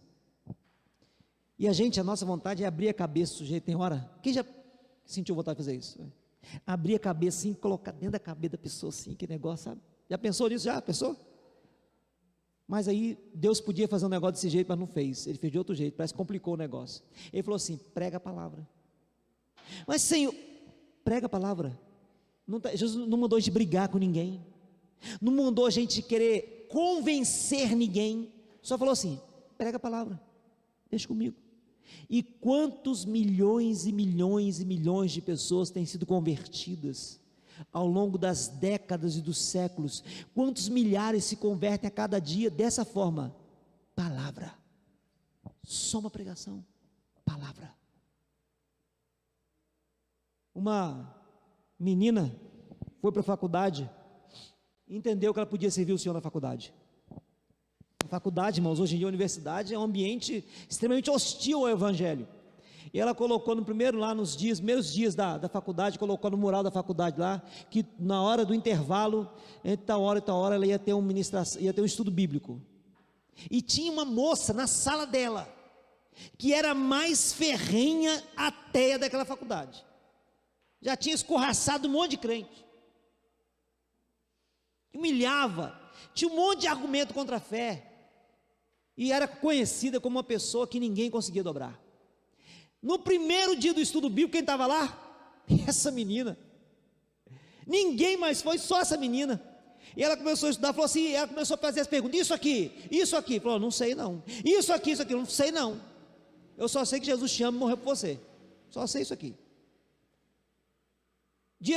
Speaker 1: E a nossa vontade é abrir a cabeça do sujeito. Tem hora, quem já sentiu vontade de fazer isso? Abrir a cabeça assim, colocar dentro da cabeça da pessoa assim, que negócio, sabe? Já pensou nisso? Já pensou? Mas aí Deus podia fazer um negócio desse jeito, mas não fez. Ele fez de outro jeito, parece que complicou o negócio. Ele falou assim, prega a palavra. Mas Senhor, prega a palavra. Jesus não mandou a gente brigar com ninguém, não mandou a gente querer convencer ninguém, só falou assim: prega a palavra, deixa comigo. E quantos milhões e milhões e milhões de pessoas têm sido convertidas ao longo das décadas e dos séculos? Quantos milhares se convertem a cada dia dessa forma? Palavra, só uma pregação, palavra. Uma menina foi para a faculdade, entendeu que ela podia servir o Senhor na faculdade. A faculdade, irmãos, hoje em dia a universidade é um ambiente extremamente hostil ao evangelho. E ela colocou no primeiro, lá nos primeiros dias da faculdade, colocou no mural da faculdade lá, que na hora do intervalo, entre tal hora e tal hora, ela ia ter um estudo bíblico. E tinha uma moça na sala dela, que era a mais ferrenha ateia daquela faculdade. Já tinha escorraçado um monte de crente. Humilhava, tinha um monte de argumento contra a fé. E era conhecida como uma pessoa que ninguém conseguia dobrar. No primeiro dia do estudo bíblico, quem estava lá? Essa menina. Ninguém mais foi, só essa menina. E ela começou a estudar, falou assim, ela começou a fazer as perguntas: isso aqui, falou: não sei não. Isso aqui, não sei não. Eu só sei que Jesus te ama e morreu por você. Só sei isso aqui.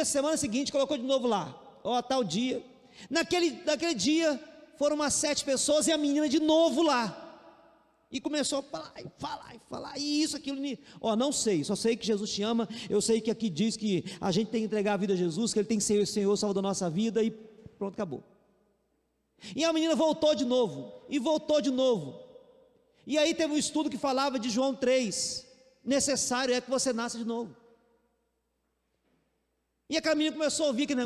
Speaker 1: Semana seguinte, colocou de novo lá, tal dia. Naquele dia, foram umas 7 pessoas e a menina de novo lá. E começou a falar, e isso, aquilo, não sei, só sei que Jesus te ama, eu sei que aqui diz que a gente tem que entregar a vida a Jesus, que Ele tem que ser o Senhor, o Salvador da nossa vida, e pronto, acabou. E a menina voltou de novo, e aí teve um estudo que falava de João 3, necessário é que você nasça de novo. E aquela menina começou a ouvir aquele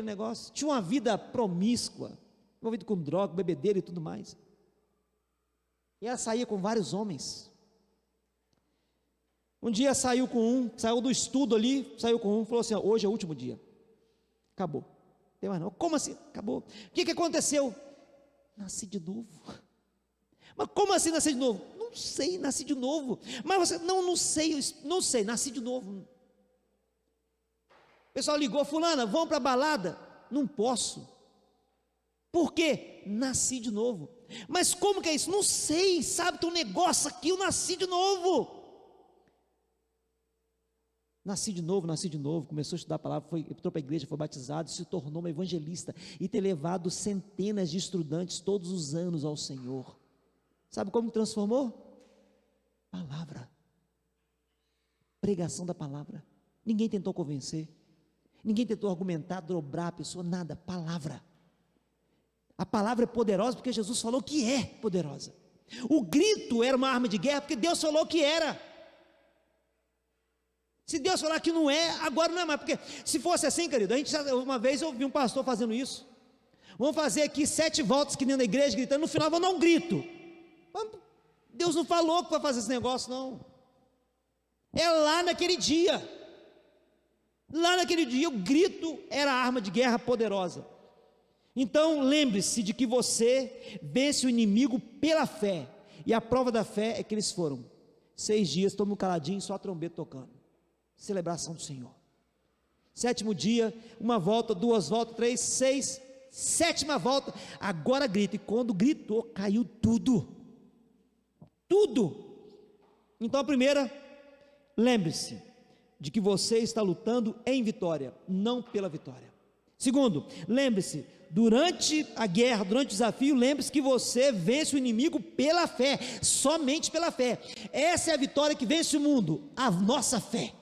Speaker 1: negócio, tinha uma vida promíscua, envolvida com droga, bebedeira e tudo mais. E ela saía com vários homens. Um dia saiu do estudo ali, falou assim: hoje é o último dia, acabou, não tem mais não. Como assim? Acabou. O que aconteceu? Nasci de novo. Mas como assim nasci de novo? Não sei, nasci de novo. Mas você, não sei, nasci de novo. O pessoal ligou: fulana, vamos para a balada? Não posso. Por quê? Nasci de novo. Mas como que é isso? Não sei, sabe, tem um negócio aqui, eu nasci de novo. Nasci de novo, começou a estudar a palavra, entrou para a igreja, foi batizado, se tornou uma evangelista e tem levado centenas de estudantes todos os anos ao Senhor. Sabe como transformou? Palavra, pregação da palavra. Ninguém tentou convencer, ninguém tentou argumentar, dobrar a pessoa, nada, palavra. A palavra é poderosa porque Jesus falou que é poderosa. O grito era uma arma de guerra porque Deus falou que era. Se Deus falar que não é, agora não é mais. Porque se fosse assim, querido, uma vez eu vi um pastor fazendo isso. Vamos fazer aqui 7 voltas que dentro da igreja, gritando, no final vou dar um grito. Deus não falou que vai fazer esse negócio, não. É lá naquele dia. O grito era a arma de guerra poderosa. Então lembre-se de que você vence o inimigo pela fé, e a prova da fé é que eles foram 6 dias, todo mundo caladinho, só a trombeta tocando, celebração do Senhor. 7º dia, 1 volta, 2 voltas, 3, 6, 7ª volta, agora grita, e quando gritou, caiu tudo. Então a primeira, lembre-se de que você está lutando em vitória, não pela vitória. Segundo, lembre-se, durante a guerra, durante o desafio, lembre-se que você vence o inimigo pela fé, somente pela fé. Essa é a vitória que vence o mundo, a nossa fé.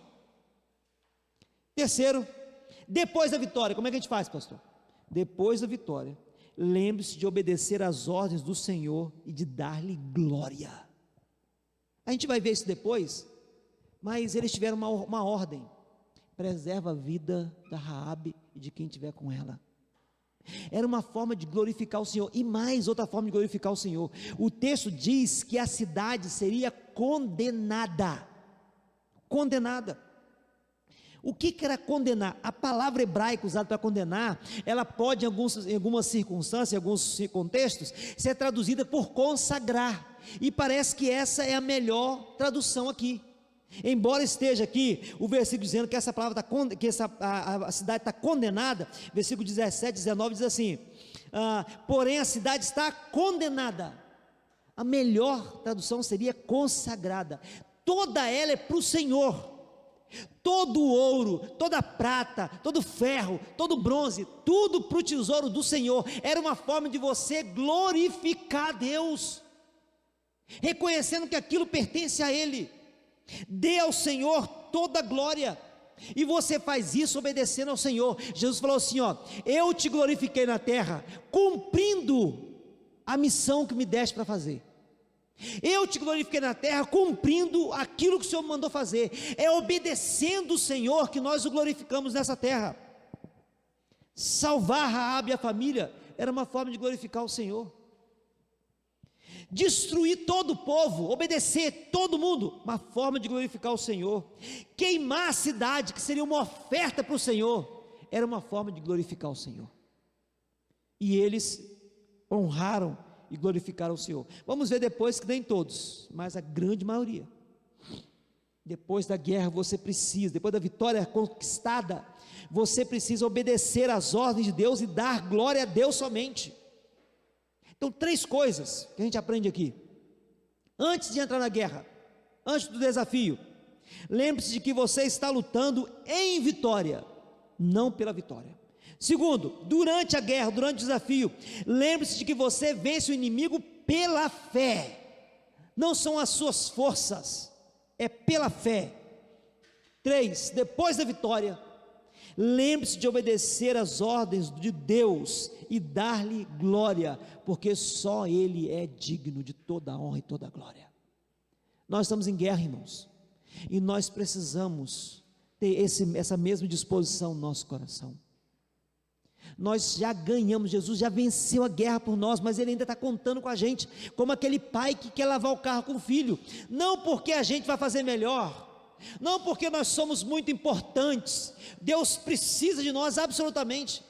Speaker 1: Terceiro, depois da vitória, como é que a gente faz, pastor? Depois da vitória, lembre-se de obedecer às ordens do Senhor e de dar-lhe glória. A gente vai ver isso depois, mas eles tiveram uma ordem: preserva a vida da Raabe e de quem estiver com ela. Era uma forma de glorificar o Senhor, e mais outra forma de glorificar o Senhor. O texto diz que a cidade seria condenada. O que era condenar? A palavra hebraica usada para condenar, ela pode em algumas circunstâncias, em alguns contextos, ser traduzida por consagrar, e parece que essa é a melhor tradução aqui. Embora esteja aqui o versículo dizendo que essa palavra a cidade está condenada, versículo 17, 19 diz assim: porém a cidade está condenada. A melhor tradução seria consagrada. Toda ela é para o Senhor. Todo o ouro, toda a prata, todo o ferro, todo o bronze, tudo para o tesouro do Senhor. Era uma forma de você glorificar a Deus, reconhecendo que aquilo pertence a Ele. Dê ao Senhor toda a glória, e você faz isso obedecendo ao Senhor. Jesus falou assim: eu te glorifiquei na terra, cumprindo a missão que me deste para fazer. Eu te glorifiquei na terra, cumprindo aquilo que o Senhor me mandou fazer. É obedecendo o Senhor que nós o glorificamos nessa terra. Salvar Raabe e a família era uma forma de glorificar o Senhor. Destruir todo o povo, obedecer todo mundo, uma forma de glorificar o Senhor. Queimar a cidade, que seria uma oferta para o Senhor, era uma forma de glorificar o Senhor. E eles honraram e glorificaram o Senhor. Vamos ver depois que nem todos, mas a grande maioria. Depois da guerra você precisa, depois da vitória conquistada, você precisa obedecer às ordens de Deus e dar glória a Deus somente. Então, 3 coisas que a gente aprende aqui. Antes de entrar na guerra, antes do desafio, lembre-se de que você está lutando em vitória, não pela vitória. Segundo, durante a guerra, durante o desafio, lembre-se de que você vence o inimigo pela fé. Não são as suas forças, é pela fé. 3, depois da vitória, lembre-se de obedecer às ordens de Deus e dar-lhe glória, porque só Ele é digno de toda a honra e toda a glória. Nós estamos em guerra, irmãos, e nós precisamos ter essa mesma disposição no nosso coração. Nós já ganhamos, Jesus já venceu a guerra por nós, mas Ele ainda está contando com a gente, como aquele pai que quer lavar o carro com o filho, não porque a gente vai fazer melhor, não porque nós somos muito importantes, Deus precisa de nós absolutamente,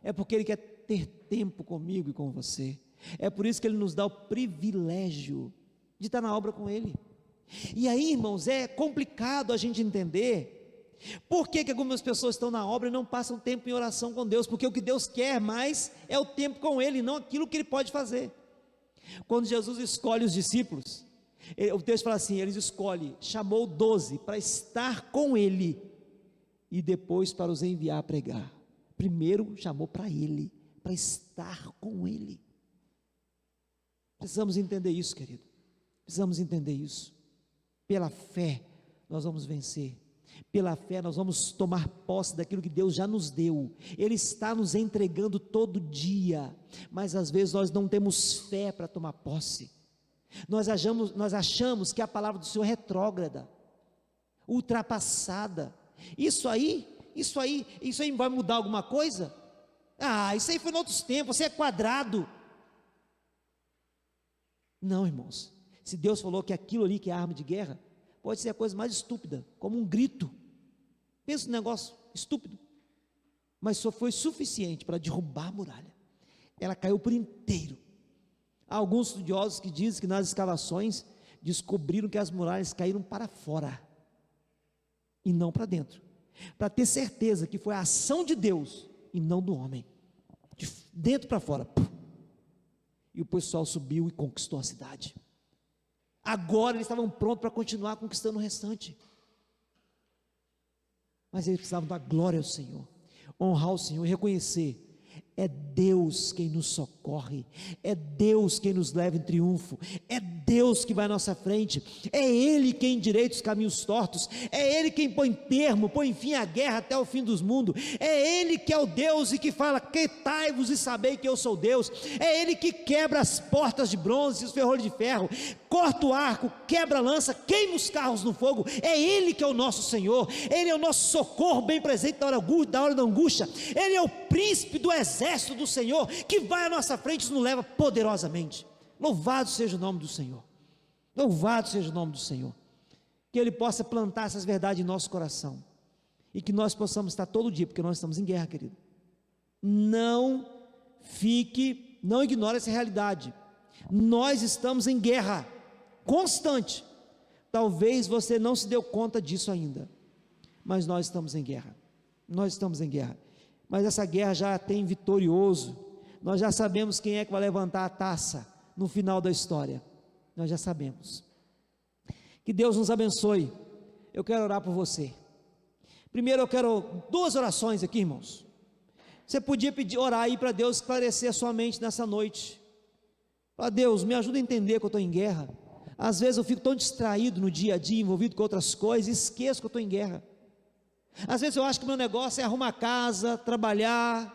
Speaker 1: é porque Ele quer ter tempo comigo e com você. É por isso que Ele nos dá o privilégio de estar na obra com Ele. E aí, irmãos, é complicado a gente entender por que algumas pessoas estão na obra e não passam tempo em oração com Deus, porque o que Deus quer mais é o tempo com Ele, não aquilo que Ele pode fazer. Quando Jesus escolhe os discípulos, o texto fala assim, Ele chamou 12 para estar com Ele, e depois para os enviar a pregar. Primeiro chamou para Ele, para estar com Ele. Precisamos entender isso, querido, precisamos entender isso. Pela fé nós vamos vencer, pela fé nós vamos tomar posse daquilo que Deus já nos deu. Ele está nos entregando todo dia, mas às vezes nós não temos fé para tomar posse. Nós achamos que a palavra do Senhor é retrógrada, ultrapassada. Isso aí vai mudar alguma coisa? Isso aí foi em outros tempos, você é quadrado. Não, irmãos, se Deus falou que aquilo ali que é arma de guerra, pode ser a coisa mais estúpida, como um grito. Pensa num negócio estúpido, mas só foi suficiente para derrubar a muralha. Ela caiu por inteiro. Há alguns estudiosos que dizem que nas escavações descobriram que as muralhas caíram para fora e não para dentro, para ter certeza que foi a ação de Deus e não do homem, de dentro para fora. E o pessoal subiu e conquistou a cidade. Agora eles estavam prontos para continuar conquistando o restante, mas eles precisavam dar glória ao Senhor, honrar o Senhor e reconhecer: é Deus quem nos socorre, é Deus quem nos leva em triunfo, é Deus que vai à nossa frente, é Ele quem endireita os caminhos tortos, é Ele quem põe fim à guerra até o fim dos mundos, é Ele que é o Deus e que fala: quietai-vos e sabei que eu sou Deus, é Ele que quebra as portas de bronze e os ferrolhos de ferro, corta o arco, quebra a lança, queima os carros no fogo. É Ele que é o nosso Senhor, Ele é o nosso socorro bem presente na hora da angústia, Ele é o príncipe do exército do Senhor, que vai à nossa frente e nos leva poderosamente. Louvado seja o nome do Senhor, louvado seja o nome do Senhor, que Ele possa plantar essas verdades em nosso coração, e que nós possamos estar todo dia, porque nós estamos em guerra, querido. Não ignore essa realidade, nós estamos em guerra constante, Talvez você não se deu conta disso ainda, mas nós estamos em guerra, mas essa guerra já tem vitorioso, nós já sabemos quem é que vai levantar a taça no final da história, nós já sabemos. Que Deus nos abençoe. Eu quero orar por você. Primeiro eu quero 2 orações aqui, irmãos. Você podia orar aí para Deus esclarecer a sua mente nessa noite. Fala: Deus, me ajuda a entender que eu estou em guerra. Às vezes eu fico tão distraído no dia a dia, envolvido com outras coisas, e esqueço que eu estou em guerra. Às vezes eu acho que o meu negócio é arrumar casa, trabalhar,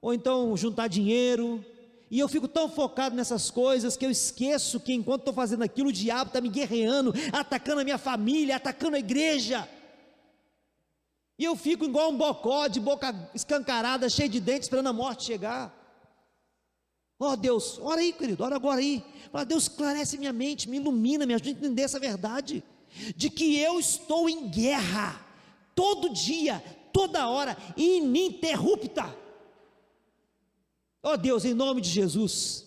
Speaker 1: ou então juntar dinheiro, e eu fico tão focado nessas coisas, que eu esqueço que enquanto estou fazendo aquilo, o diabo está me guerreando, atacando a minha família, atacando a igreja, e eu fico igual um bocó, de boca escancarada, cheio de dentes, esperando a morte chegar. Ó Deus, ora aí querido, ora agora aí. Fala: Deus, esclarece minha mente, me ilumina, me ajuda a entender essa verdade, de que eu estou em guerra, todo dia, toda hora, ininterrupta. Ó Deus, em nome de Jesus,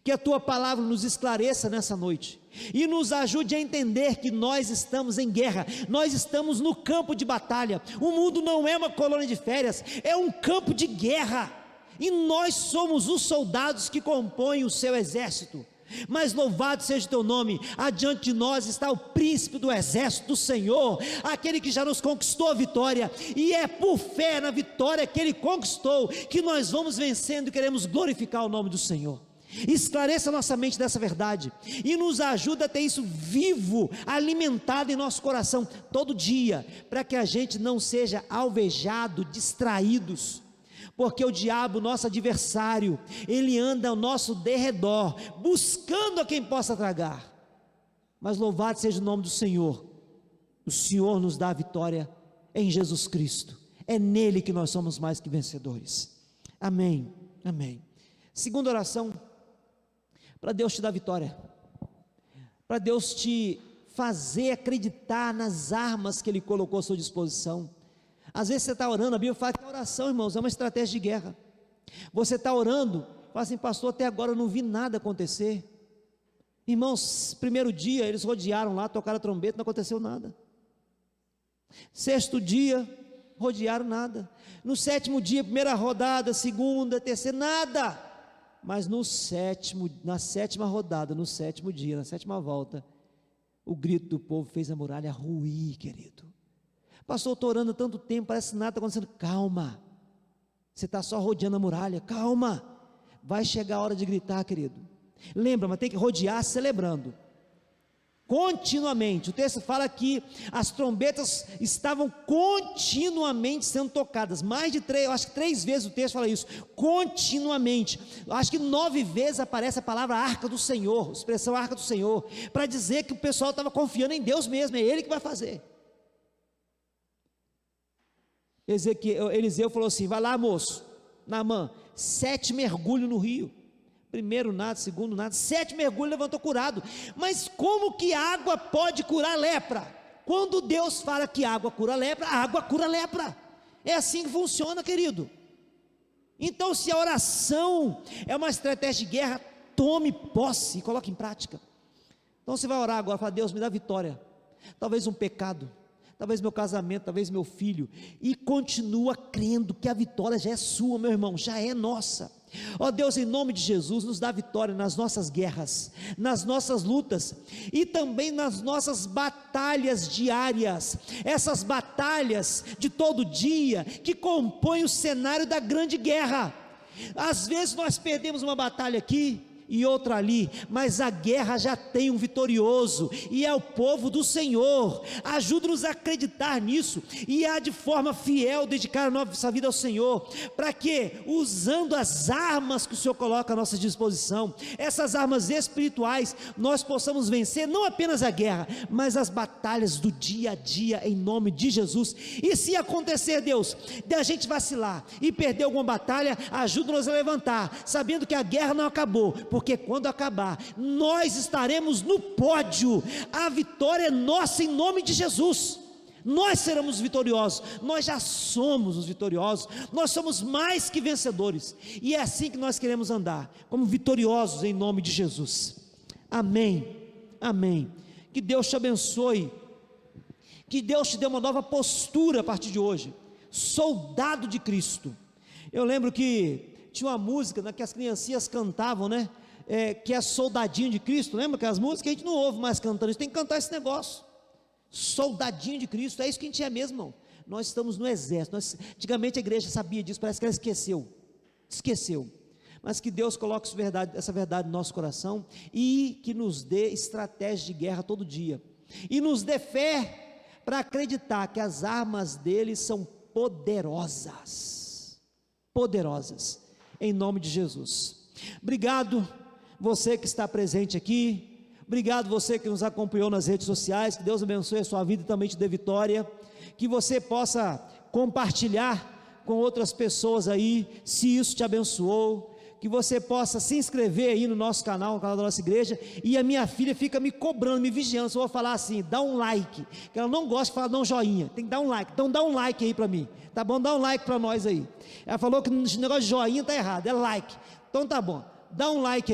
Speaker 1: que a Tua palavra nos esclareça nessa noite, e nos ajude a entender que nós estamos em guerra, nós estamos no campo de batalha. O mundo não é uma colônia de férias, é um campo de guerra, e nós somos os soldados que compõem o seu exército. Mas louvado seja o teu nome, adiante de nós está o príncipe do exército do Senhor, aquele que já nos conquistou a vitória, e é por fé na vitória que ele conquistou, que nós vamos vencendo e queremos glorificar o nome do Senhor. Esclareça nossa mente dessa verdade, e nos ajuda a ter isso vivo, alimentado em nosso coração, todo dia, para que a gente não seja alvejado, distraídos, porque o diabo, nosso adversário, ele anda ao nosso derredor, buscando a quem possa tragar. Mas louvado seja o nome do Senhor, o Senhor nos dá a vitória em Jesus Cristo, é nele que nós somos mais que vencedores. Amém, amém. Segunda oração, para Deus te dar vitória, para Deus te fazer acreditar nas armas que Ele colocou à sua disposição. Às vezes você está orando, a Bíblia fala que a oração, irmãos, é uma estratégia de guerra. Você está orando, fala assim: pastor, até agora eu não vi nada acontecer. Irmãos, primeiro dia eles rodearam lá, tocaram a trombeta, não aconteceu nada. Sexto dia, rodearam, nada. No sétimo dia, primeira rodada, segunda, terceira, nada. Mas na sétima rodada, no sétimo dia, na sétima volta, o grito do povo fez a muralha ruir, querido. Pastor, eu estou orando há tanto tempo, parece que nada está acontecendo. Calma, você está só rodeando a muralha, calma, vai chegar a hora de gritar, querido. Lembra, mas tem que rodear celebrando, continuamente. O texto fala que as trombetas estavam continuamente sendo tocadas, mais de 3, eu acho que 3 vezes o texto fala isso, continuamente. Eu acho que 9 vezes aparece a palavra arca do Senhor, expressão arca do Senhor, para dizer que o pessoal estava confiando em Deus mesmo, é Ele que vai fazer. Eliseu falou assim: vai lá, moço, Naamã, 7 mergulhos no rio, primeiro nada, segundo nada, 7 mergulhos, levantou curado. Mas como que água pode curar lepra? Quando Deus fala que água cura lepra, a água cura lepra, é assim que funciona, querido. Então, se a oração é uma estratégia de guerra, tome posse e coloque em prática. Então você vai orar agora, fala: Deus, me dá vitória, talvez um pecado, talvez meu casamento, talvez meu filho, e continua crendo que a vitória já é sua, meu irmão, já é nossa. Ó Deus, em nome de Jesus, nos dá vitória nas nossas guerras, nas nossas lutas, e também nas nossas batalhas diárias, essas batalhas de todo dia, que compõem o cenário da grande guerra. Às vezes nós perdemos uma batalha aqui, e outra ali, mas a guerra já tem um vitorioso, e é o povo do Senhor. Ajuda-nos a acreditar nisso, e a de forma fiel dedicar a nossa vida ao Senhor, para que, usando as armas que o Senhor coloca à nossa disposição, essas armas espirituais, nós possamos vencer não apenas a guerra, mas as batalhas do dia a dia, em nome de Jesus. E se acontecer, Deus, de a gente vacilar e perder alguma batalha, ajuda-nos a levantar, sabendo que a guerra não acabou, porque quando acabar, nós estaremos no pódio. A vitória é nossa em nome de Jesus. Nós seremos vitoriosos, nós já somos os vitoriosos, nós somos mais que vencedores, e é assim que nós queremos andar, como vitoriosos em nome de Jesus. Amém, amém. Que Deus te abençoe, que Deus te dê uma nova postura a partir de hoje. Soldado de Cristo. Eu lembro que tinha uma música, né, que as criancinhas cantavam, né? Que é Soldadinho de Cristo. Lembra aquelas músicas que a gente não ouve mais cantando? A gente tem que cantar esse negócio. Soldadinho de Cristo, é isso que a gente é mesmo, não. Nós estamos no exército. Antigamente a igreja sabia disso, parece que ela esqueceu. Mas que Deus coloque essa verdade no nosso coração e que nos dê estratégia de guerra todo dia e nos dê fé para acreditar que as armas dele são poderosas, em nome de Jesus. Obrigado você que está presente aqui, obrigado você que nos acompanhou nas redes sociais, que Deus abençoe a sua vida e também te dê vitória, que você possa compartilhar com outras pessoas aí, se isso te abençoou, que você possa se inscrever aí no nosso canal, no canal da nossa igreja. E a minha filha fica me cobrando, me vigiando, se eu vou falar assim, dá um like, que ela não gosta de falar, dá um joinha, tem que dar um like, então dá um like aí para mim, tá bom? Dá um like para nós aí. Ela falou que o negócio de joinha está errado, é like, então tá bom, dá um like aí.